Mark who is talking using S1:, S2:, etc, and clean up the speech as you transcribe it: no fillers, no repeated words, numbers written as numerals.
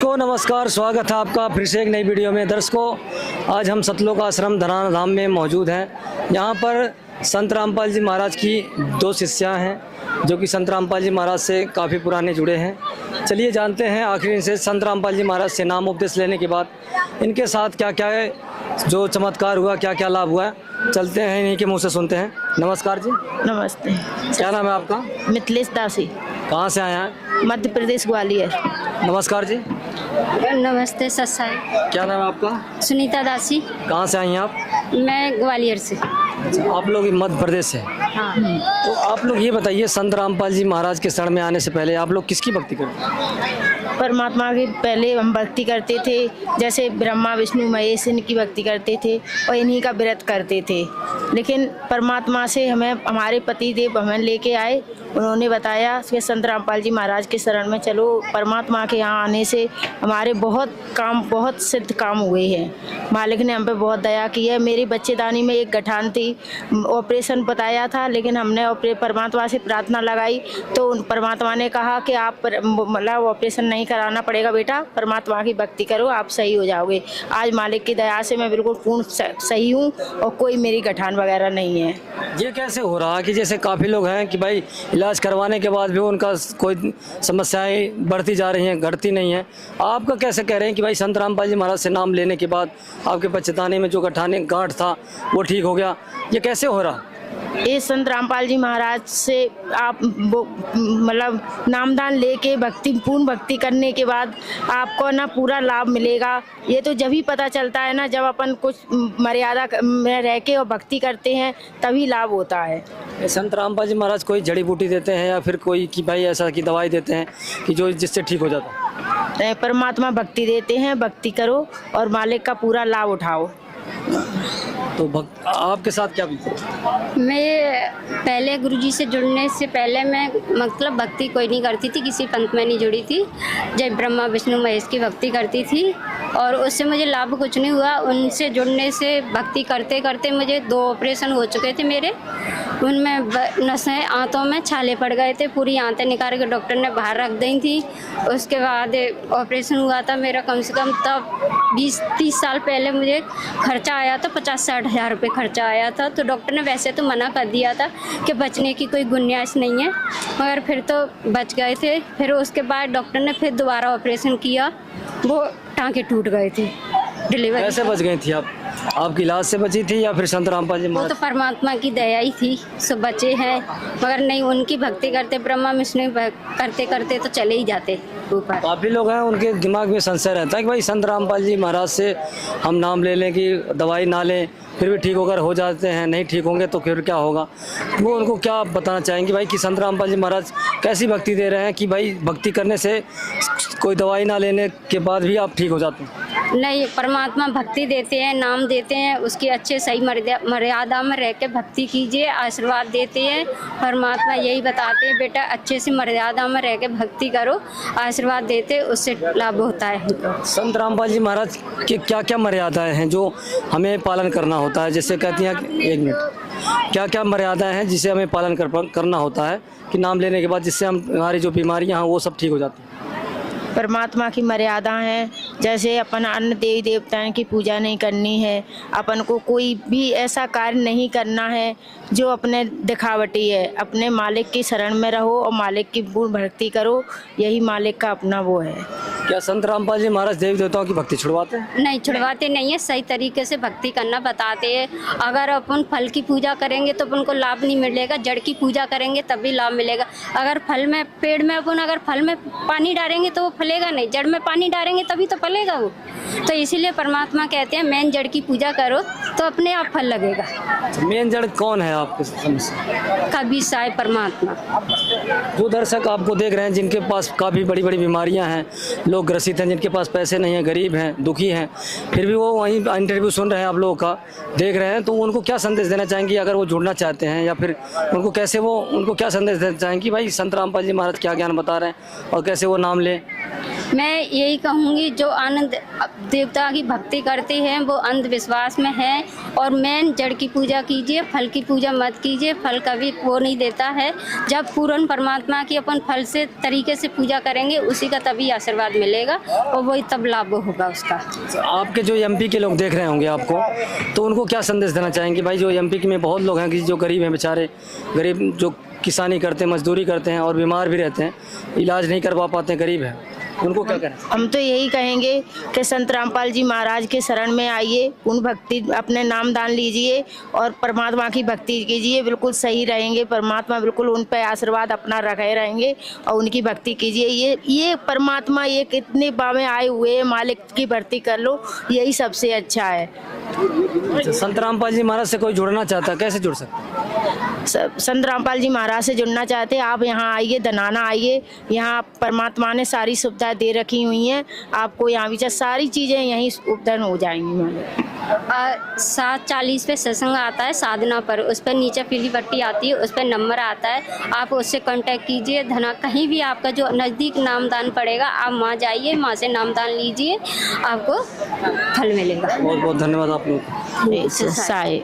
S1: दर्शकों नमस्कार, स्वागत है आपका फिर से एक नई वीडियो में। दर्शकों आज हम सतलोक आश्रम धराना धाम में मौजूद हैं। यहाँ पर संत रामपाल जी महाराज की दो शिष्याँ हैं जो कि संत रामपाल जी महाराज से काफ़ी पुराने जुड़े हैं। चलिए जानते हैं आखिर इनसे संत रामपाल जी महाराज से नाम उपदेश लेने के बाद इनके साथ क्या क्या है, जो चमत्कार हुआ, क्या क्या लाभ हुआ। चलते हैं इन्हीं के मुँह से सुनते हैं। नमस्कार जी।
S2: नमस्ते।
S1: क्या नाम है आपका?
S2: मिथिलेश दासी।
S1: कहाँ से आए हैं?
S2: मध्य प्रदेश ग्वालियर।
S1: नमस्कार जी।
S3: नमस्ते सत्साई।
S1: क्या नाम है आपका?
S3: सुनीता दासी।
S1: कहाँ से आई हैं आप?
S3: मैं ग्वालियर से।
S1: आप लोग मध्य प्रदेश से?
S3: हाँ।
S1: तो आप लोग ये बताइए, संत रामपाल जी महाराज के शरण में आने से पहले आप लोग किसकी भक्ति करते हैं?
S2: परमात्मा की पहले हम भक्ति करते थे, जैसे ब्रह्मा विष्णु महेश इनकी भक्ति करते थे और इन्हीं का व्रत करते थे। लेकिन परमात्मा से हमें हमारे पति देव हमें लेके आए, उन्होंने बताया कि संत रामपाल जी महाराज के शरण में चलो। परमात्मा के यहाँ आने से हमारे बहुत सिद्ध काम हुए हैं। मालिक ने हम पे बहुत दया की है। मेरी बच्चेदानी में एक गठान थी, ऑपरेशन बताया था, लेकिन हमने परमात्मा से प्रार्थना लगाई तो परमात्मा ने कहा कि आप मतलब ऑपरेशन नहीं कराना पड़ेगा बेटा, परमात्मा की भक्ति करो, आप सही हो जाओगे। आज मालिक की दया से मैं बिल्कुल पूर्ण सही हूँ और कोई मेरी गठान वगैरह नहीं है।
S1: ये कैसे हो रहा कि जैसे काफ़ी लोग हैं कि भाई इलाज करवाने के बाद भी उनका कोई समस्याएं बढ़ती जा रही हैं, घटती नहीं है। आपका कैसे कह रहे हैं कि भाई संत रामपाल जी महाराज से नाम लेने के बाद आपके बच्चेदानी में जो गांठ था वो ठीक हो गया? ये कैसे हो रहा?
S2: ये संत रामपाल जी महाराज से आप मतलब नामदान लेके पूर्ण भक्ति करने के बाद आपको ना पूरा लाभ मिलेगा। ये तो जब ही पता चलता है ना, जब अपन कुछ मर्यादा में रह के और भक्ति करते हैं तभी लाभ होता है।
S1: संत रामपाल जी महाराज कोई जड़ी बूटी देते हैं या फिर कोई कि भाई ऐसा की दवाई देते हैं कि जो जिससे ठीक हो जाता है?
S2: परमात्मा भक्ति देते हैं, भक्ति करो और मालिक का पूरा लाभ उठाओ।
S1: तो आपके साथ क्या बीता?
S3: मैं पहले गुरुजी से जुड़ने से पहले मैं मतलब भक्ति कोई नहीं करती थी, किसी पंथ में नहीं जुड़ी थी। जब ब्रह्मा विष्णु महेश की भक्ति करती थी और उससे मुझे लाभ कुछ नहीं हुआ। उनसे जुड़ने से भक्ति करते करते मुझे 2 ऑपरेशन हो चुके थे मेरे। उनमें नसें आंतों में छाले पड़ गए थे, पूरी आंतें निकाल के डॉक्टर ने बाहर रख दी थी। उसके बाद ऑपरेशन हुआ था मेरा, कम से कम तब 20-30 साल पहले मुझे खर्चा आया था, 50-60 हज़ार रुपये खर्चा आया था। तो डॉक्टर ने वैसे तो मना कर दिया था कि बचने की कोई गुंजाइश नहीं है, मगर फिर तो बच गए थे। फिर उसके बाद डॉक्टर ने फिर दोबारा ऑपरेशन किया, वो टाँके टूट गए थे। डिलीवरी
S1: कैसे बच गई थी आप? आपकी इलाज से बची थी या फिर संत रामपाल जी महाराज?
S3: वो तो परमात्मा की दया ही थी, सब बचे हैं। मगर नहीं, उनकी भक्ति करते ब्रह्मा विष्णु करते करते तो चले ही जाते ऊपर।
S1: काफ़ी लोग हैं उनके दिमाग में संशय रहता है कि भाई संत रामपाल जी महाराज से हम नाम ले लें कि दवाई ना लें, फिर भी ठीक होकर हो जाते हैं, नहीं ठीक होंगे तो फिर क्या होगा? वो उनको क्या बताना चाहेंगे भाई कि संत रामपाल जी महाराज कैसी भक्ति दे रहे हैं कि भाई भक्ति करने से कोई दवाई ना लेने के बाद भी आप ठीक हो जाते हैं?
S3: नहीं, परमात्मा भक्ति देते हैं, नाम देते हैं, उसकी अच्छे सही मर्यादा में रह के भक्ति कीजिए, आशीर्वाद देते हैं। परमात्मा यही बताते हैं बेटा अच्छे से मर्यादा में रह के भक्ति करो, आशीर्वाद देते, उससे लाभ होता है हमको।
S1: संत रामपाल जी महाराज की क्या क्या मर्यादाएं हैं जो हमें पालन करना होता है? जैसे कहती हैं, एक मिनट, क्या क्या मर्यादाएं हैं जिसे हमें पालन करना होता है कि नाम लेने के बाद, जिससे हमारी जो बीमारियां हैं वो सब ठीक हो जाती हैं?
S2: परमात्मा की मर्यादा है, जैसे अपन अन्य देवी देवताओं की पूजा नहीं करनी है, अपन को कोई भी ऐसा कार्य नहीं करना है जो अपने दिखावटी है। अपने मालिक की शरण में रहो और मालिक की पूर्ण भक्ति करो, यही मालिक का अपना वो है।
S1: क्या संत रामपाल जी महाराज देवी देवताओं की भक्ति छुड़वाते हैं?
S3: नहीं, छुड़वाते नहीं है, सही तरीके से भक्ति करना बताते हैं। अगर अपन फल की पूजा करेंगे तो अपन को लाभ नहीं मिलेगा, जड़ की पूजा करेंगे तभी लाभ मिलेगा। अगर फल में पेड़ में अपन अगर फल में पानी डालेंगे तो वो फलेगा नहीं, जड़ में पानी डालेंगे तभी तो फलेगा वो। तो इसीलिए परमात्मा कहते हैं मेन जड़ की पूजा करो तो अपने आप फल लगेगा।
S1: मेन जड़ कौन है आपके समझ?
S3: कभी साई परमात्मा।
S1: जो दर्शक आपको देख रहे हैं जिनके पास काफ़ी बड़ी बड़ी बीमारियां हैं, लोग ग्रसित हैं, जिनके पास पैसे नहीं हैं, गरीब हैं, दुखी हैं, फिर भी वो वहीं इंटरव्यू सुन रहे हैं, आप लोगों का देख रहे हैं, तो उनको क्या संदेश देना चाहेंगे अगर वो जुड़ना चाहते हैं? या फिर उनको क्या संदेश देना चाहेंगे कि भाई संत रामपाल जी महाराज क्या ज्ञान बता रहे हैं और कैसे वो नाम लें?
S3: मैं यही कहूँगी जो आनंद देवता की भक्ति करते हैं वो अंधविश्वास में है, और मेन जड़ की पूजा कीजिए, फल की पूजा मत कीजिए। फल कभी वो नहीं देता है। जब पूर्ण परमात्मा की अपन फल से तरीके से पूजा करेंगे उसी का तभी आशीर्वाद मिलेगा और वही तब लाभ होगा उसका।
S1: आपके जो एमपी के लोग देख रहे होंगे आपको, तो उनको क्या संदेश देना चाहेंगे? भाई जो एमपी में बहुत लोग हैं कि जो गरीब हैं, बेचारे गरीब, जो किसानी करते हैं, मजदूरी करते हैं और बीमार भी रहते हैं, इलाज नहीं करवा पाते हैं, गरीब हैं, उनको क्या करें?
S2: हम तो यही कहेंगे कि संत रामपाल जी महाराज के शरण में आइए, उन भक्ति अपने नाम दान लीजिए और परमात्मा की भक्ति कीजिए, बिल्कुल सही रहेंगे। परमात्मा बिल्कुल उन पर आशीर्वाद अपना रखे रहेंगे और उनकी भक्ति कीजिए। ये परमात्मा ये कितने बामें आए हुए हैं, मालिक की भक्ति कर लो, यही सबसे अच्छा है।
S1: अच्छा, संत रामपाल जी महाराज से कोई जुड़ना चाहता है, कैसे जुड़ सकता है?
S2: संत रामपाल जी महाराज से जुड़ना चाहते हैं, आप यहाँ आइए, धनाना आइए। यहाँ परमात्मा ने सारी सुविधा दे रखी हुई हैं, आपको यहाँ भी सारी चीज़ें यहीं उपलब्ध हो जाएंगी।
S3: 7:40 पे सत्संग आता है साधना पर, उस पर नीचे पीली पट्टी आती है, उस पर नंबर आता है, आप उससे कांटेक्ट कीजिए। धना कहीं भी आपका जो नज़दीक नामदान पड़ेगा, आप वहाँ जाइए, वहाँ से नामदान लीजिए, आपको फल मिलेगा।
S1: बहुत बहुत धन्यवाद आप लोग।
S2: साए।